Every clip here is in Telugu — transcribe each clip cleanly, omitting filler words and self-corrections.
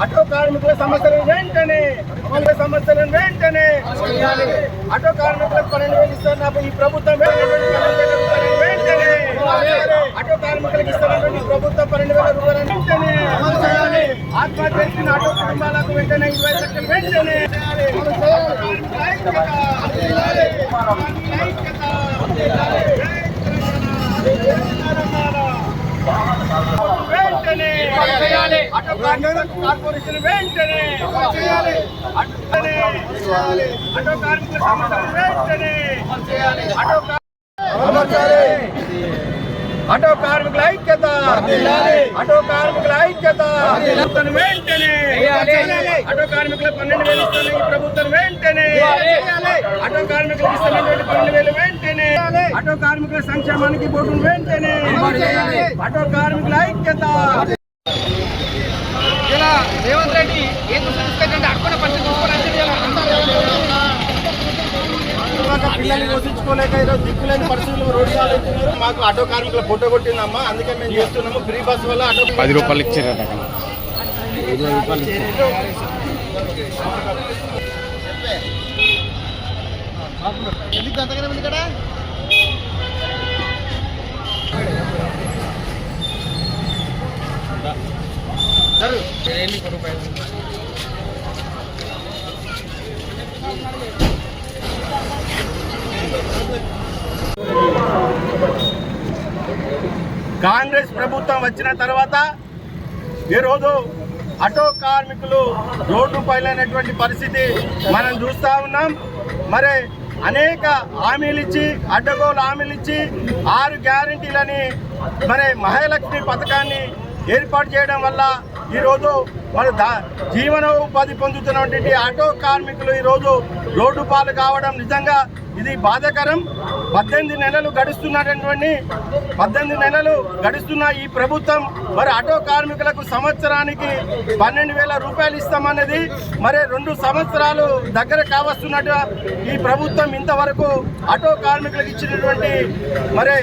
ఆటో కార్మికుల సమస్యలను వెంటనే ఆటో కార్మికులకు 12,000 ఇస్తున్న ఈ ప్రభుత్వం వెంటనే ఆటో కార్మికులకు ఇస్తున్నటువంటి ప్రభుత్వం 12,000 రూపాయలను వెంటనే ఆత్మహత్య చేసిన ఆటో కుటుంబాలకు వెంటనే 20 లక్షలు వెంటనే ఆటో కార్పొరేషన్ వెంటనే ఆటో కార్మికుల సమస్యలు వెంటనే ఆటో కార్మికుల ఐక్యత ఆటో కార్మికుల ఐక్యత వెంటనే ఆటో కార్మికుల 12,000 ఇస్తున్న ఈ ప్రభుత్వం వెంటనే ఆటో కార్మికులకు ఇస్తున్నటువంటి 12,000 వెంటనే ఆటో కార్మికుల సంక్షేమానికి బోర్డు వెంటనే ఆటో కార్మికుల ఐక్యత. ఇలా రేవంత్ రెడ్డి ఏం చూసుకుంటే అక్కడ పిల్లల్ని పోషించుకోలేక ఈరోజు దిక్కులేని పరిస్థితులు రోడ్డు మాకు ఆటో కార్మికుల ఫోటో కొట్టిందమ్మా, అందుకే మేము చేస్తున్నాము. ఫ్రీ బస్ వల్ల ఆటో 10 రూపాయలు ఇచ్చారట. 20 రూపాయలు కాంగ్రెస్ ప్రభుత్వం వచ్చిన తర్వాత ఈరోజు ఆటో కార్మికులు రోడ్డు పైలైనటువంటి పరిస్థితి మనం చూస్తూ ఉన్నాం. మరి అనేక హామీలు ఇచ్చి అడ్డగోలు హామీలు ఇచ్చి 6 గ్యారంటీలని మరి మహాలక్ష్మి పథకాన్ని ఏర్పాటు చేయడం వల్ల ఈరోజు మన జీవనోపాధి పొందుతున్నటువంటి ఆటో కార్మికులు ఈరోజు రోడ్డు పాలు కావడం నిజంగా ఇది బాధాకరం. 18 నెలలు గడుస్తున్న ఈ ప్రభుత్వం మరి ఆటో కార్మికులకు సంవత్సరానికి 12,000 రూపాయలు ఇస్తామన్నది మరి 2 సంవత్సరాలు దగ్గర కావస్తున్నట్టు ఈ ప్రభుత్వం ఇంతవరకు ఆటో కార్మికులకు ఇచ్చినటువంటి మరి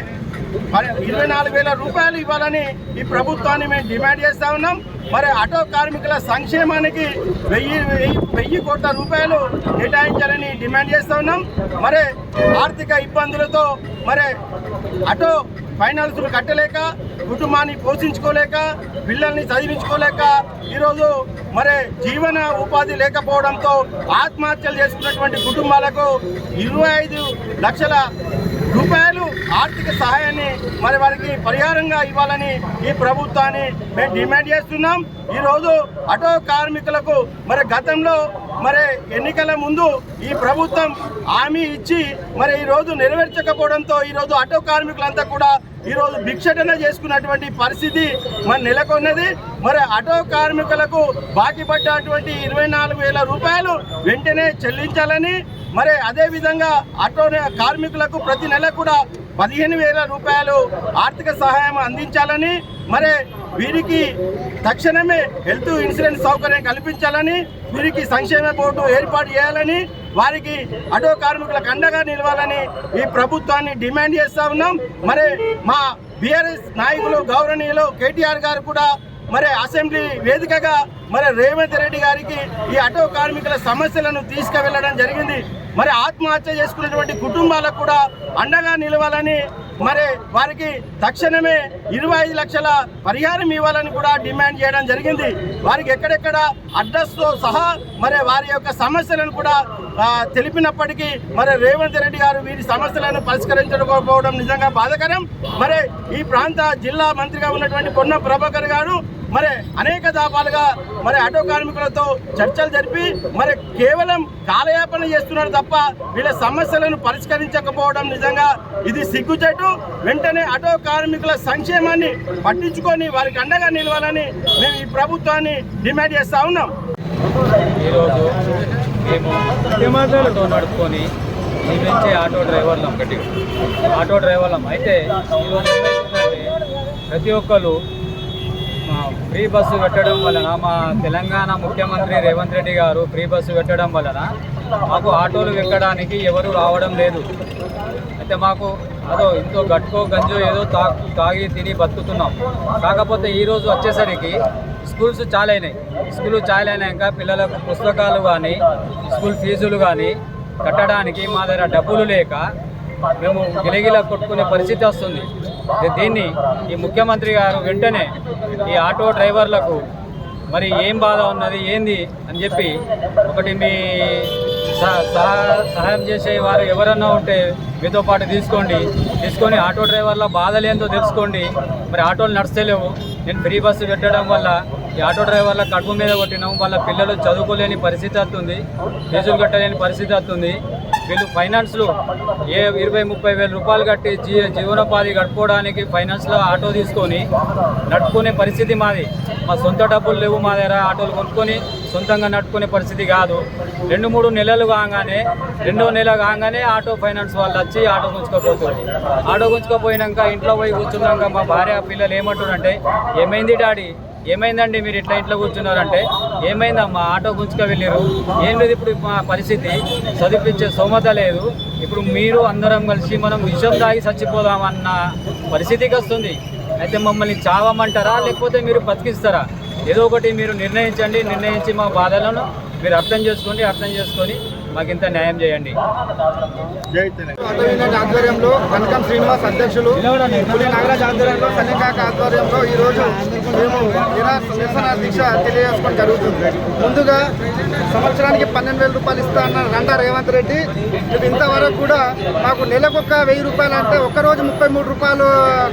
24,000 రూపాయలు ఇవ్వాలని ఈ ప్రభుత్వాన్ని మేము డిమాండ్ చేస్తూ ఉన్నాం. మరి ఆటో కార్మికుల సంక్షేమానికి 1,000 కోట్ల రూపాయలు కేటాయించాలని డిమాండ్ చేస్తూ ఉన్నాం. మరి ఆర్థిక ఇబ్బందులతో మరి ఆటో ఫైనాన్సులు కట్టలేక, కుటుంబాన్ని పోషించుకోలేక, పిల్లల్ని చదివించుకోలేక ఈరోజు మరి జీవన ఉపాధి లేకపోవడంతో ఆత్మహత్యలు చేసుకున్నటువంటి కుటుంబాలకు 25 లక్షల రూపాయలు ఆర్థిక సహాయాన్ని మరి వారికి పరిహారంగా ఇవ్వాలని ఈ ప్రభుత్వాన్ని మేము డిమాండ్ చేస్తున్నాం. ఈరోజు ఆటో కార్మికులకు మరి గతంలో మరి ఎన్నికల ముందు ఈ ప్రభుత్వం హామీ ఇచ్చి మరి ఈరోజు నెరవేర్చకపోవడంతో ఈరోజు ఆటో కార్మికులంతా కూడా ఈరోజు భిక్షటన చేసుకున్నటువంటి పరిస్థితి మరి నెలకొన్నది. మరి ఆటో కార్మికులకు బాకీ పడ్డటువంటి 24,000 రూపాయలు వెంటనే చెల్లించాలని, మరి అదేవిధంగా ఆటో కార్మికులకు ప్రతి నెల కూడా 15,000 రూపాయలు ఆర్థిక సహాయం అందించాలని, మరి వీరికి తక్షణమే హెల్త్ ఇన్సూరెన్స్ సౌకర్యం కల్పించాలని, వీరికి సంక్షేమ బోర్డు ఏర్పాటు చేయాలని, వారికి ఆటో కార్మికులకు అండగా నిలవాలని ఈ ప్రభుత్వాన్ని డిమాండ్ చేస్తూ ఉన్నాం. మరి మా బీఆర్ఎస్ నాయకులు గౌరవనీయులు కేటీఆర్ గారు కూడా మరి అసెంబ్లీ వేదికగా మరి రేవంత్ రెడ్డి గారికి ఈ ఆటో కార్మికుల సమస్యలను తీసుకువెళ్ళడం జరిగింది. మరి ఆత్మహత్య చేసుకున్నటువంటి కుటుంబాలకు కూడా అండగా నిలవాలని, మరి వారికి తక్షణమే 25 లక్షల పరిహారం ఇవ్వాలని కూడా డిమాండ్ చేయడం జరిగింది. వారికి ఎక్కడెక్కడ అడ్రస్తో సహా మరి వారి యొక్క సమస్యలను కూడా తెలిపినప్పటికీ మరి రేవంత్ రెడ్డి గారు వీరి సమస్యలను పరిష్కరించకపోవడం నిజంగా బాధాకరం. మరి ఈ ప్రాంత జిల్లా మంత్రిగా ఉన్నటువంటి పొన్నం ప్రభాకర్ గారు మరి అనేక దఫాలుగా మరి ఆటో కార్మికులతో చర్చలు జరిపి మరి కేవలం కాలయాపన చేస్తున్నారు తప్ప వీళ్ళ సమస్యలను పరిష్కరించకపోవడం నిజంగా ఇది సిగ్గుచేటు. వెంటనే ఆటో కార్మికుల సంక్షేమాన్ని పట్టించుకొని వారికి అండగా నిలవాలని మేము ఈ ప్రభుత్వాన్ని డిమాండ్ చేస్తూ ఉన్నాం. ఈరోజు మేము ఆటో నడుపుకొని జీవించే ఆటో డ్రైవర్లం అయితే ఈరోజు ప్రతి ఒక్కరు ఫ్రీ బస్సు పెట్టడం వలన, మా తెలంగాణ ముఖ్యమంత్రి రేవంత్ రెడ్డి గారు ఫ్రీ బస్సు పెట్టడం వలన మాకు ఆటోలు ఎక్కడానికి ఎవరు రావడం లేదు. అయితే మాకు అదో ఇంతో గట్టుకో గంజో ఏదో తాగి తిని బతుకుతున్నాం. కాకపోతే ఈరోజు వచ్చేసరికి స్కూల్స్ చాలా అయినాయి. స్కూల్ చాలా అయినాక పిల్లలకు పుస్తకాలు కానీ స్కూల్ ఫీజులు కానీ కట్టడానికి మా దగ్గర డబ్బులు లేక మేము గిలగిలా కొట్టుకునే పరిస్థితి వస్తుంది. దీన్ని ఈ ముఖ్యమంత్రి గారు వెంటనే ఈ ఆటో డ్రైవర్లకు మరి ఏం బాధ ఉన్నది ఏంది అని చెప్పి ఒకటి మీ సహాయం చేసే వారు ఎవరన్నా ఉంటే మీతో పాటు తీసుకొని ఆటో డ్రైవర్ల బాధలు ఏందో తెలుసుకోండి. మరి ఆటోలు నడుస్తలేవు. నేను ఫ్రీ బస్సు పెట్టడం వల్ల ఈ ఆటో డ్రైవర్ల కడుపు మీద కొట్టినాం. వాళ్ళ పిల్లలు చదువుకోలేని పరిస్థితి వస్తుంది, ఫీజులు కట్టలేని పరిస్థితి వస్తుంది. వీళ్ళు ఫైనాన్స్లు 20-30 వేల రూపాయలు కట్టి జీవనోపాధి గడుపుకోవడానికి ఫైనాన్స్లో ఆటో తీసుకొని నడుపుకునే పరిస్థితి మాది. మా సొంత డబ్బులు లేవు మా దగ్గర. ఆటోలు కొనుక్కొని సొంతంగా నడుపుకునే పరిస్థితి కాదు. 2-3 నెలలు కాగానే 2వ నెల కాగానే ఆటో ఫైనాన్స్ వాళ్ళు వచ్చి ఆటో గుంజుకోపోతారు. ఆటో గుంజుకోపోయినాక ఇంట్లో పోయి కూర్చున్నాక మా భార్య పిల్లలు ఏమంటారంటే, ఏమైంది డాడీ, ఏమైందండి మీరు ఇట్లా ఇంట్లో కూర్చున్నారంటే, ఏమైందమ్మా ఆటో గుంజుకు వెళ్ళారు, ఏం లేదు ఇప్పుడు మా పరిస్థితి, చదివించే స్తోమత లేదు, ఇప్పుడు మీరు అందరం కలిసి మనం విషం తాగి చచ్చిపోదామన్న పరిస్థితికి వస్తుంది. అయితే మమ్మల్ని చావమంటారా లేకపోతే మీరు బతికిస్తారా? ఏదో ఒకటి మీరు నిర్ణయించి మా బాధలను మీరు అర్థం చేసుకొని మాకు ఇంత న్యాయం చేయండి. ఆధ్వర్యంలో కనకం శ్రీనివాస్ అధ్యక్షులు, పులి నాగరాజ్ ఆధ్వర్యంలో, సన్నికాక ఆధ్వర్యంలో ఈరోజు మేము నిరసన దీక్ష తెలియజేసుకోవడం జరుగుతుంది. ముందుగా సంవత్సరానికి 12,000 రూపాయలు ఇస్తా అన్న రండా రేవంత్ రెడ్డి ఇంతవరకు కూడా మాకు నెలకొక 1,000 రూపాయలు అంటే ఒకరోజు 33 రూపాయలు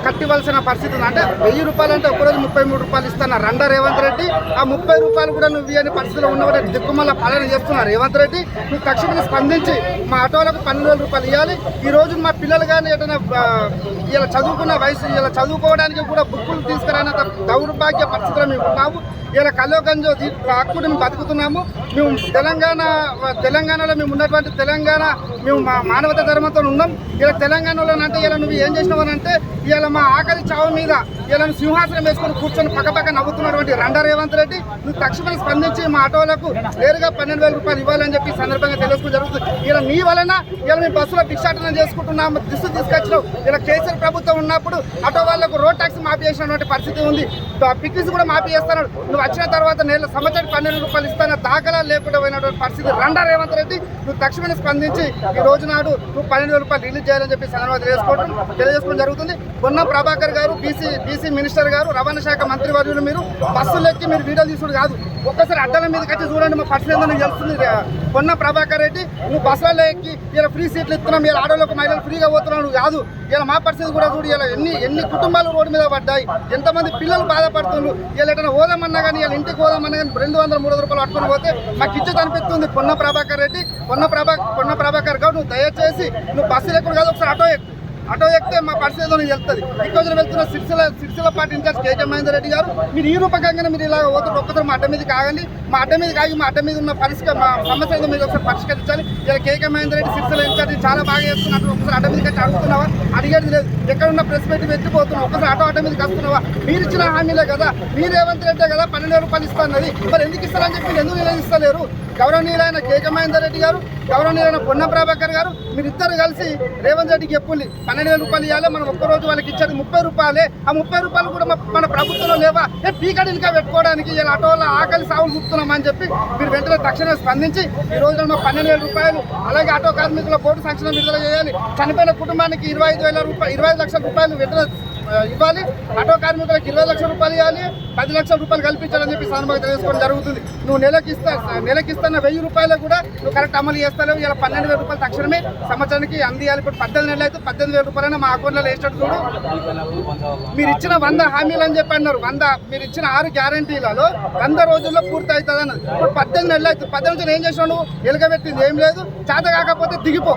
కట్టివలసిన పరిస్థితి ఉంది. అంటే 1,000 రూపాయలు అంటే ఒకరోజు 33 రూపాయలు ఇస్తాన రండా రేవంత్ రెడ్డి. ఆ 30 రూపాయలు కూడా నువ్వు ఇవ్వని పరిస్థితిలో ఉన్నవారు దిక్కుమల్ల పాలన చేస్తున్నారు రేవంత్ రెడ్డి. నువ్వు తక్షణమే స్పందించి మా ఆటోలకు 12,000 రూపాయలు ఇవ్వాలి. ఈ రోజు మా పిల్లలు కానీ ఏదైనా ఇలా చదువుకున్న వయసు ఇలా చదువుకోవడానికి కూడా బుక్కులు తీసుకురానంత దౌర్భాగ్య పరిస్థితుల్లో మేము ఉన్నాము. ఇలా కల్లో గంజో హక్కుని మేము బతుకుతున్నాము. మేము తెలంగాణలో మేము ఉన్నటువంటి మేము మా మానవత ధర్మంతో ఉన్నాం. ఇలా తెలంగాణలో అంటే ఇలా నువ్వు ఏం చేసినావు అంటే ఇలా మా ఆకలి చావు మీద ఇలా సింహాసనం వేసుకొని కూర్చొని పక్కపక్క నవ్వుతున్నటువంటి రండా రేవంత్ రెడ్డి, నువ్వు తక్షణమే స్పందించి మా ఆటోలకు నేరుగా 12,000 రూపాయలు ఇవ్వాలని చెప్పి సందర్భంగా తెలుసుకోవడం జరుగుతుంది. ఇలా నీ వలన ఇలా మేము బస్సులో భిక్షాటన చేసుకుంటున్నాము, దిశ తీసుకొచ్చినావు. ఇలా కేసీఆర్ ప్రభుత్వం ఉన్నప్పుడు ఆటో వాళ్ళకు రోడ్ ట్యాక్స్ మాఫీ చేసినటువంటి పరిస్థితి ఉంది. పిక్కిస్ కూడా మాఫీ చేస్తున్నాడు. నువ్వు వచ్చిన తర్వాత సంవత్సరానికి 12,000 రూపాయలు ఇస్తాన దాఖలా లేకుండా పోయినటువంటి పరిస్థితి రండా రేవంత్ రెడ్డి. నువ్వు తక్షణమే స్పందించి ఈ రోజు నాడు నువ్వు 12,000 రూపాయలు రిలీజ్ చేయాలని చెప్పి సందర్భంగా తెలియజేసుకోవడం జరుగుతుంది. పొన్నం ప్రభాకర్ గారు, బీసీ మినిస్టర్ గారు, రవాణా శాఖ మంత్రి వర్యులు, మీరు బస్సులు ఎక్కి మీరు వీడియో తీసుడు కాదు, ఒక్కసారి అడ్డల మీదకి వచ్చి చూడండి. మా పరిస్థితి ఏందో నీకు తెలుస్తుంది. పొన్నం ప్రభాకర్ రెడ్డి, నువ్వు బస్సులలో ఎక్కి ఇలా ఫ్రీ సీట్లు ఇస్తున్నాం, ఇలా ఆడోళ్ళకు మహిళలు ఫ్రీగా పోతున్నావు కాదు. ఇలా మా పరిస్థితి కూడా చూడు. ఇలా ఎన్ని కుటుంబాలు రోడ్డు మీద పడ్డాయి, ఎంతమంది పిల్లలు బాధపడుతున్నారు. ఇలా ఎటైనా పోదామన్నా కానీ ఇలా ఇంటికి పోదామన్నా కానీ 200-300 రూపాయలు పట్టుకుని పోతే మాకు ఇజ్జత్ అనిపిస్తుంది. పొన్న ప్రభాకర్ రెడ్డి, పొన్న ప్రభాకర్ గారు, నువ్వు దయచేసి నువ్వు బస్సులు ఎక్కడ కాదు, ఒకసారి ఆటో ఎక్కితే మా పరిస్థితితో నీకు వెళ్తుంది. ఇక్కడ వెళ్తున్న సిరిసిల్ల పార్టీ ఇన్ఛార్జ్ కేకే మహేందర్ రెడ్డి గారు, మీరు ఈ రూపకంగానే మీరు ఇలా ఒక్కసారి మా అడ్డ మీదకి ఆగండి. మా అడ్డ మీద ఉన్న మా సమస్య ఏదో మీరు ఒకసారి పరిష్కరించాలి. ఇలా కేకే మహేందర్ రెడ్డి సిరిసిల్ల ఇన్ఛార్జ్ చాలా బాగా చేస్తున్నట్టు ఒకసారి అడ్డ మీదకి వచ్చి అడుగుతున్నావా? అడిగేది లేదు. ఎక్కడున్న ప్రెస్ పెట్టి వెతిపోతున్నావు. ఒకసారి ఆటో మీదకి వస్తున్నావా? మీరు ఇచ్చిన హామీలే కదా, మీరు రేవంత్ రెడ్డి కదా 12,000 రూపాయలు ఇస్తానది. మరి ఎందుకు ఇస్తారని చెప్పి ఎందుకు నిలదీస్తలేరు? గౌరవనీయులైన కేకే మహేందర్ రెడ్డి గారు, గౌరవనీయులైన పొన్నం ప్రభాకర్ గారు, మీరు ఇద్దరు కలిసి రేవంత్ రెడ్డికి చెప్పుల్లి 12,000 రూపాయలు ఇవ్వాలి. మనం ఒక్కరోజు వాళ్ళకి ఇచ్చేది 30 రూపాయలే. ఆ 30 రూపాయలు కూడా మన ప్రభుత్వంలో లేవా? పీకడి ఇంకా పెట్టుకోవడానికి ఇలా ఆటోల ఆకలి సాగులు చూపుతున్నామని చెప్పి మీరు వెంటనే తక్షణమే స్పందించి ఈ రోజున 12,000 రూపాయలు, అలాగే ఆటో కార్మికుల బోర్డు సంక్షేమం విడుదల చేయాలి. చనిపోయిన కుటుంబానికి 25 లక్షల రూపాయలు వెంటనే ఇవ్వాలి. ఆటో కార్మికులకు 20 లక్షల రూపాయలు ఇవ్వాలి. 10 లక్షల రూపాయలు కల్పించాలని చెప్పి సందర్భంగా తెలుసుకోవడం జరుగుతుంది. నువ్వు నెలకి ఇస్తున్న 1,000 రూపాయలు కూడా నువ్వు కరెక్ట్ అమలు చేస్తావు. ఇలా 12,000 రూపాయలు తక్షణమే సంవత్సరానికి అందియాలి. ఇప్పుడు 18 నెలలు అయితే 18,000 రూపాయలైనా మా అకౌంట్లో వేసేటట్టు చూడు. మీరు ఇచ్చిన 100 హామీలు అని చెప్పి అన్నారు. మీరు ఇచ్చిన 6 గ్యారంటీలలో 100 రోజుల్లో పూర్తి అవుతుంది అన్నది. ఇప్పుడు 18 నెలలు అవుతుంది. 18 ఏం చేసినావు? నువ్వు ఎలుగబెట్టింది ఏం లేదు. చేత కాకపోతే దిగిపో.